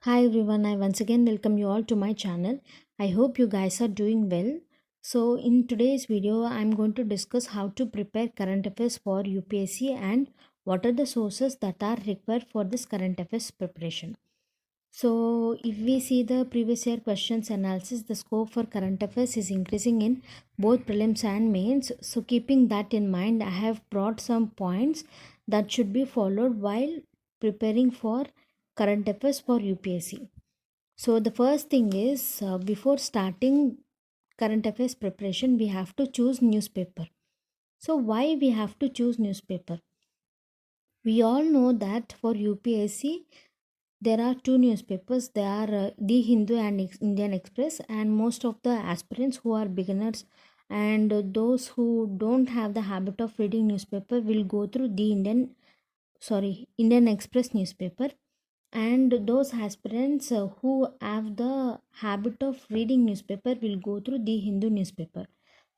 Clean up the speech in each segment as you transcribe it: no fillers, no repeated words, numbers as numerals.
Hi everyone, I once again welcome you all to my channel. I hope you guys are doing well. So in today's video, I'm going to discuss how to prepare current affairs for UPSC and what are the sources that are required for this current affairs preparation. So if we see the previous year questions analysis, the scope for current affairs is increasing in both prelims and mains. So keeping that in mind, I have brought some points that should be followed while preparing for current affairs for UPSC. So the first thing is before starting current affairs preparation, we have to choose newspaper. So why we have to choose newspaper? We all know that for UPSC there are two newspapers. They are The Hindu and Indian Express, and most of the aspirants who are beginners and those who don't have the habit of reading newspaper will go through the Indian Express newspaper, and those aspirants who have the habit of reading newspaper will go through the Hindu newspaper.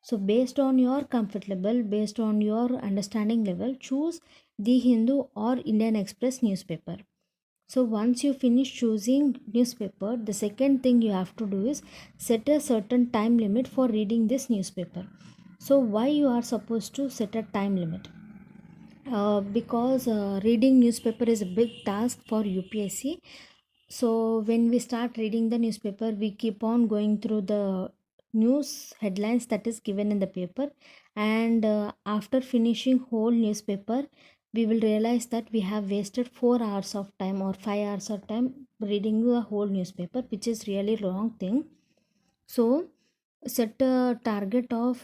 So based on your comfort level, based on your understanding level, choose the Hindu or Indian Express newspaper. So once you finish choosing newspaper, the second thing you have to do is set a certain time limit for reading this newspaper. So why you are supposed to set a time limit? Because reading newspaper is a big task for UPSC. So when we start reading the newspaper, we keep on going through the news headlines that is given in the paper, and after finishing whole newspaper, we will realize that we have wasted 4 hours of time or 5 hours of time reading the whole newspaper, which is really wrong thing. So set a target of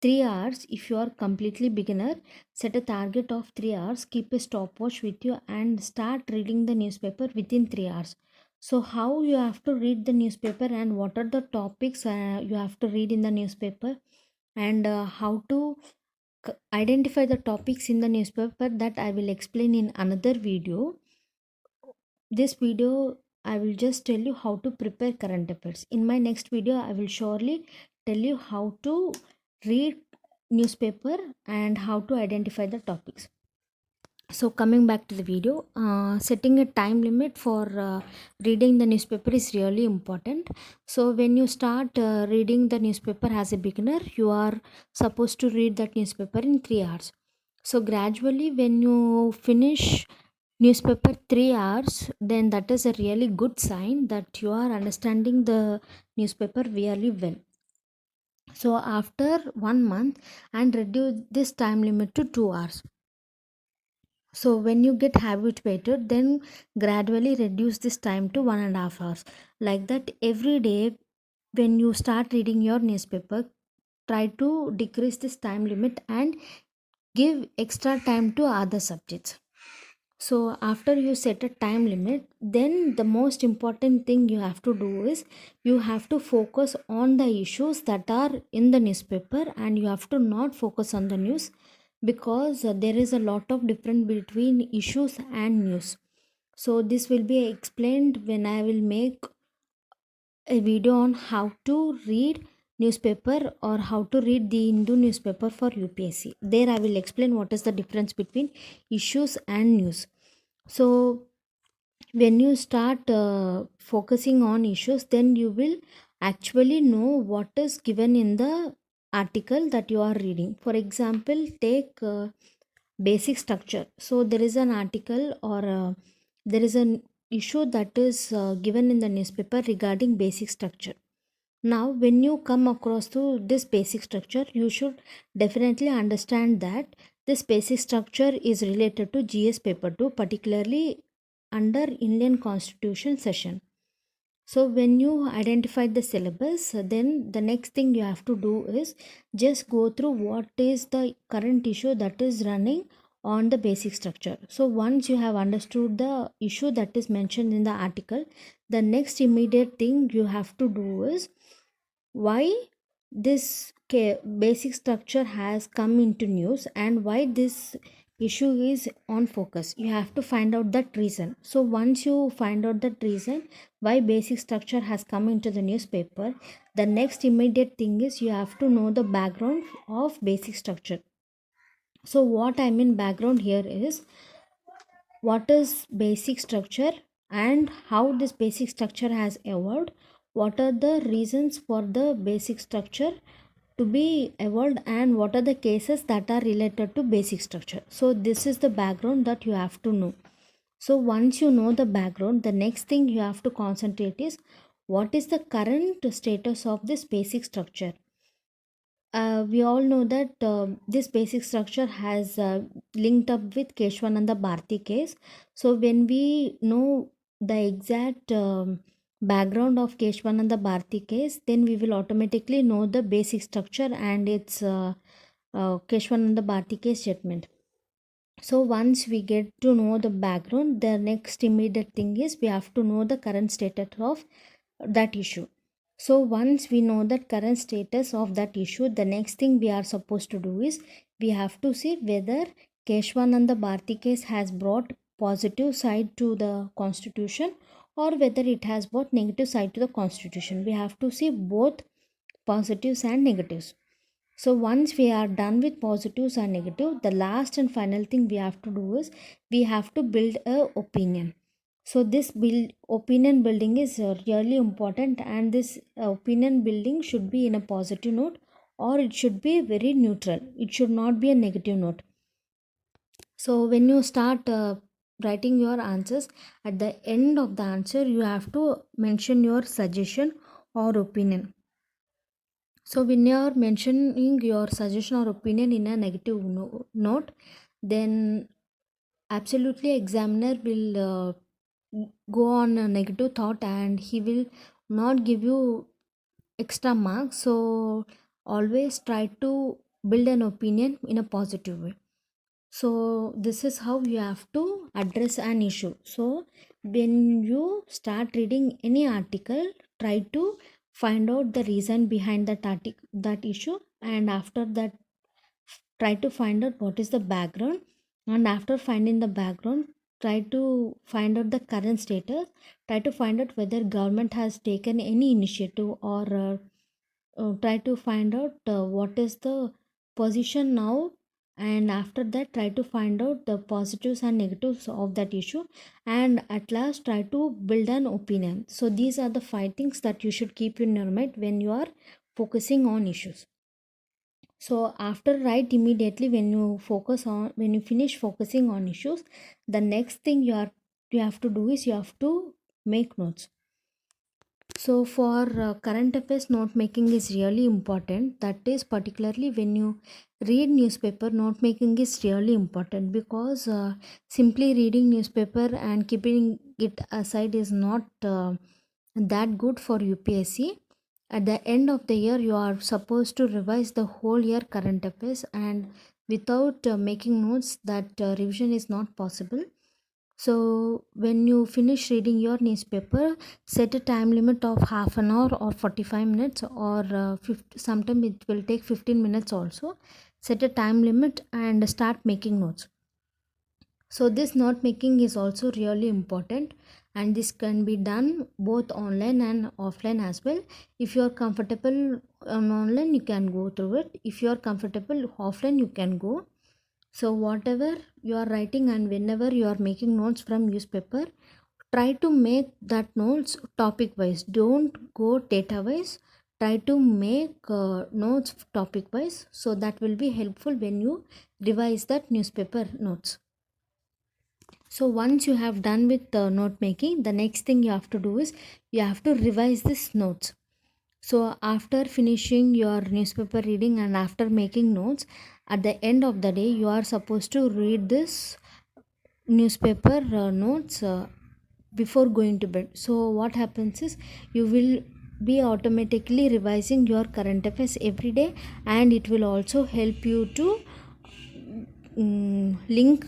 3 hours. If you are completely beginner, set a target of 3 hours, keep a stopwatch with you and start reading the newspaper within 3 hours. So how you have to read the newspaper and what are the topics you have to read in the newspaper, and how to identify the topics in the newspaper, that I will explain in another video. This video I will just tell you how to prepare current affairs. In my next video I will surely tell you how to read newspaper and how to identify the topics. So coming back to the video, setting a time limit for reading the newspaper is really important. So when you start reading the newspaper as a beginner, you are supposed to read that newspaper in 3 hours. So gradually when you finish newspaper 3 hours, then that is a really good sign that you are understanding the newspaper really well. So after 1 month, and reduce this time limit to 2 hours. So when you get habituated, then gradually reduce this time to 1.5 hours. Like that, every day when you start reading your newspaper, try to decrease this time limit and give extra time to other subjects. So after you set a time limit, then the most important thing you have to do is you have to focus on the issues that are in the newspaper, and you have to not focus on the news, because there is a lot of difference between issues and news. So this will be explained when I will make a video on how to read newspaper or how to read the Hindu newspaper for UPSC. There I will explain what is the difference between issues and news. So when you start focusing on issues, then you will actually know what is given in the article that you are reading. For example, take basic structure. So there is an article or there is an issue that is given in the newspaper regarding basic structure. Now when you come across to this basic structure, you should definitely understand that this basic structure is related to GS paper 2, particularly under Indian Constitution session. So when you identify the syllabus, then the next thing you have to do is just go through what is the current issue that is running on the basic structure. So once you have understood the issue that is mentioned in the article, the next immediate thing you have to do is why this basic structure has come into news and why this issue is on focus. You have to find out that reason. So once you find out that reason why basic structure has come into the newspaper, the next immediate thing is you have to know the background of basic structure. So what I mean background here is, what is basic structure and how this basic structure has evolved, what are the reasons for the basic structure to be evolved, and what are the cases that are related to basic structure. So this is the background that you have to know. So once you know the background, the next thing you have to concentrate is what is the current status of this basic structure. We all know that this basic structure has linked up with Keshwananda Bharti case. So when we know the exact background of Keshwananda Bharti case, then we will automatically know the basic structure and its Keshwananda Bharti case statement. So once we get to know the background, the next immediate thing is we have to know the current status of that issue. So once we know that current status of that issue, the next thing we are supposed to do is we have to see whether Keshwananda Bharti case has brought positive side to the constitution or whether it has brought negative side to the constitution. We have to see both positives and negatives. So once we are done with positives and negative, the last and final thing we have to do is we have to build a opinion. So this opinion building is really important, and this opinion building should be in a positive note or it should be very neutral. It should not be a negative note. So when you start writing your answers, at the end of the answer you have to mention your suggestion or opinion. So when you are mentioning your suggestion or opinion in a negative note, then absolutely examiner will go on a negative thought and he will not give you extra marks. So always try to build an opinion in a positive way. So this is how you have to address an issue. So when you start reading any article, try to find out the reason behind that issue, and after that try to find out what is the background, and after finding the background try to find out the current status, try to find out whether government has taken any initiative, or try to find out what is the position now, and after that try to find out the positives and negatives of that issue, and at last try to build an opinion. So these are the 5 things that you should keep in your mind when you are focusing on issues. So after write immediately, when you finish focusing on issues, the next thing you have to do is you have to make notes. So for current affairs, note making is really important. That is particularly when you read newspaper, note making is really important, because simply reading newspaper and keeping it aside is not that good for UPSC. At the end of the year, you are supposed to revise the whole year current affairs, and without making notes, that revision is not possible. So when you finish reading your newspaper, set a time limit of half an hour or 45 minutes, or sometimes it will take 15 minutes also. Set a time limit and start making notes. So this note making is also really important, and this can be done both online and offline as well. If you are comfortable on online, you can go through it. If you are comfortable offline, you can go. So whatever you are writing and whenever you are making notes from newspaper, try to make that notes topic wise. Don't go data wise. Try to make notes topic wise, so that will be helpful when you revise that newspaper notes. So once you have done with the note making, the next thing you have to do is you have to revise this notes. So after finishing your newspaper reading and after making notes, at the end of the day you are supposed to read this newspaper notes before going to bed. So what happens is you will be automatically revising your current affairs every day, and it will also help you to link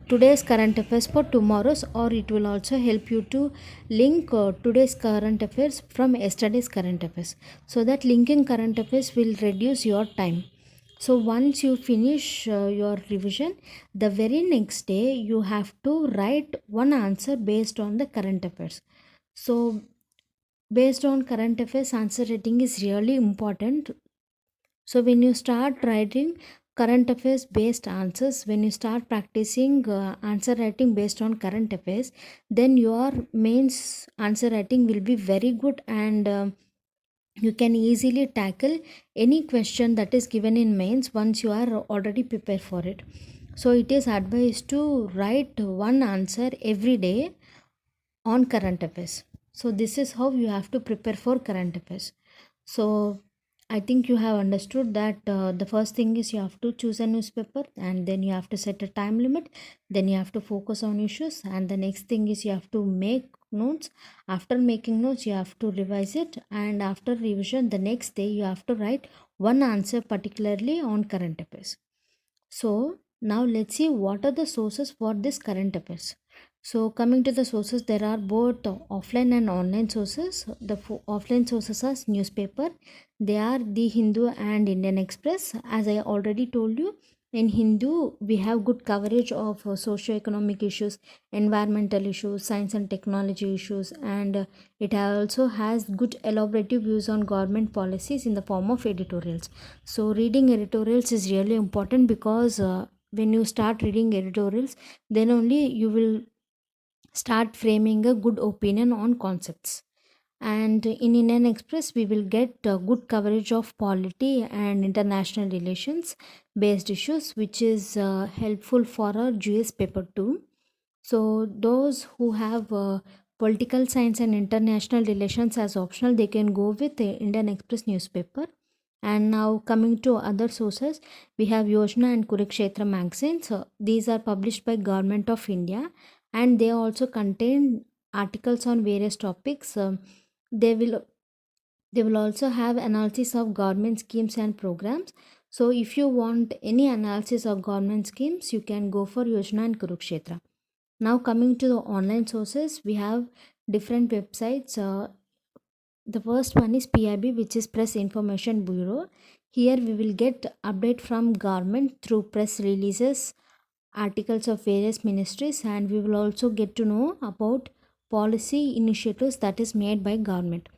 today's current affairs for tomorrow's, or it will also help you to link today's current affairs from yesterday's current affairs, so that linking current affairs will reduce your time. So once you finish your revision, the very next day you have to write one answer based on the current affairs. So based on current affairs, answer writing is really important. So when you start writing, current affairs based answers. When you start practicing answer writing based on current affairs, then your mains answer writing will be very good, and you can easily tackle any question that is given in mains once you are already prepared for it. So it is advised to write one answer every day on current affairs. So this is how you have to prepare for current affairs. So I think you have understood that the first thing is you have to choose a newspaper, and then you have to set a time limit, then you have to focus on issues, and the next thing is you have to make notes. After making notes, you have to revise it, and after revision the next day you have to write one answer particularly on current affairs. So now let's see what are the sources for this current affairs. So coming to the sources, there are both offline and online sources. The offline sources are newspaper. They are the Hindu and Indian Express. As I already told you, in Hindu we have good coverage of socio-economic issues, environmental issues, science and technology issues, and it also has good elaborative views on government policies in the form of editorials. So reading editorials is really important because when you start reading editorials, then only you will start framing a good opinion on concepts. And in Indian Express, we will get good coverage of polity and international relations based issues, which is helpful for our GS paper too. So those who have political science and international relations as optional, they can go with the Indian Express newspaper. And now coming to other sources, we have Yojana and Kurukshetra magazines. So these are published by Government of India, and they also contain articles on various topics. They will they will also have analysis of government schemes and programs. So if you want any analysis of government schemes, you can go for Yojana and Kurukshetra. Now coming to the online sources, we have different websites. The first one is PIB, which is Press Information Bureau. Here we will get update from government through press releases, articles of various ministries, and we will also get to know about policy initiatives that is made by government.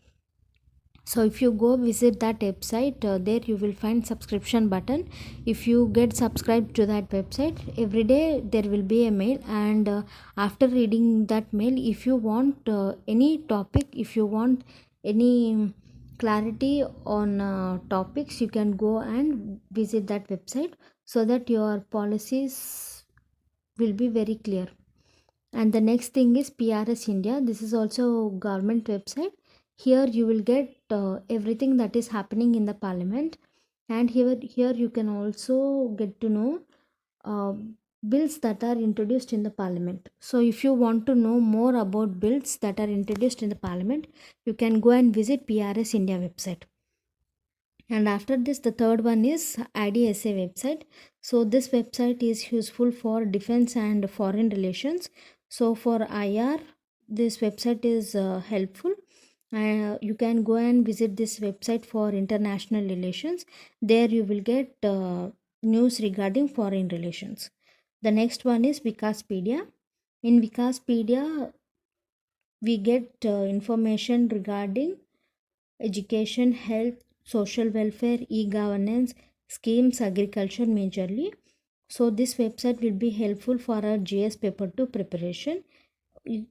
So if you go visit that website, there you will find subscription button. If you get subscribed to that website, every day there will be a mail, and after reading that mail, if you want any topic, if you want any clarity on topics, you can go and visit that website, so that your policies will be very clear. And the next thing is PRS India. This is also government website. Here you will get everything that is happening in the parliament, and here you can also get to know uh, bills that are introduced in the parliament. So if you want to know more about bills that are introduced in the parliament, you can go and visit PRS India website. And after this, the third one is IDSA website. So this website is useful for defense and foreign relations. So for IR, this website is helpful. You can go and visit this website for international relations. There you will get news regarding foreign relations. The next one is Wikaspedia. In Wikaspedia, we get information regarding education, health, social welfare, e-governance, schemes, agriculture majorly. So this website will be helpful for our GS paper 2 preparation.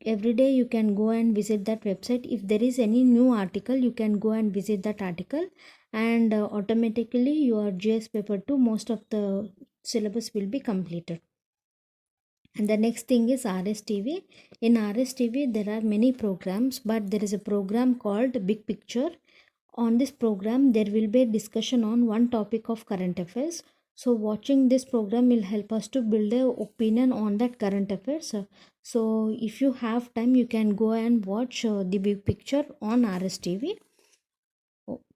Every day you can go and visit that website. If there is any new article, you can go and visit that article, and automatically your GS paper 2, most of the syllabus will be completed. And the next thing is RSTV. In RSTV, there are many programs, but there is a program called Big Picture. On this program, there will be a discussion on one topic of current affairs. So watching this program will help us to build a opinion on that current affairs. So if you have time, you can go and watch the Big Picture on RSTV.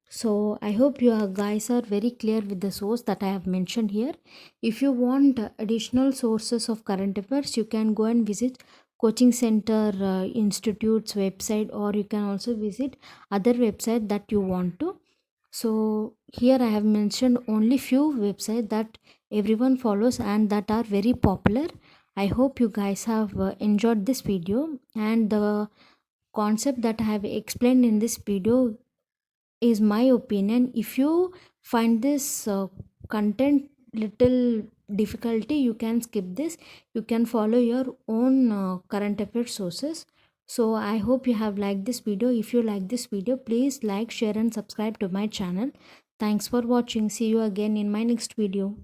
So I hope you guys are very clear with the source that I have mentioned here. If you want additional sources of current affairs, you can go and visit coaching center institute's website, or you can also visit other website that you want to. So here I have mentioned only few websites that everyone follows and that are very popular. I hope you guys have enjoyed this video, and the concept that I have explained in this video is my opinion. If you find this content little difficulty, you can skip this. You can follow your own current affairs sources. So I hope you have liked this video. If you like this video, please like, share and subscribe to my channel. Thanks for watching. See you again in my next video.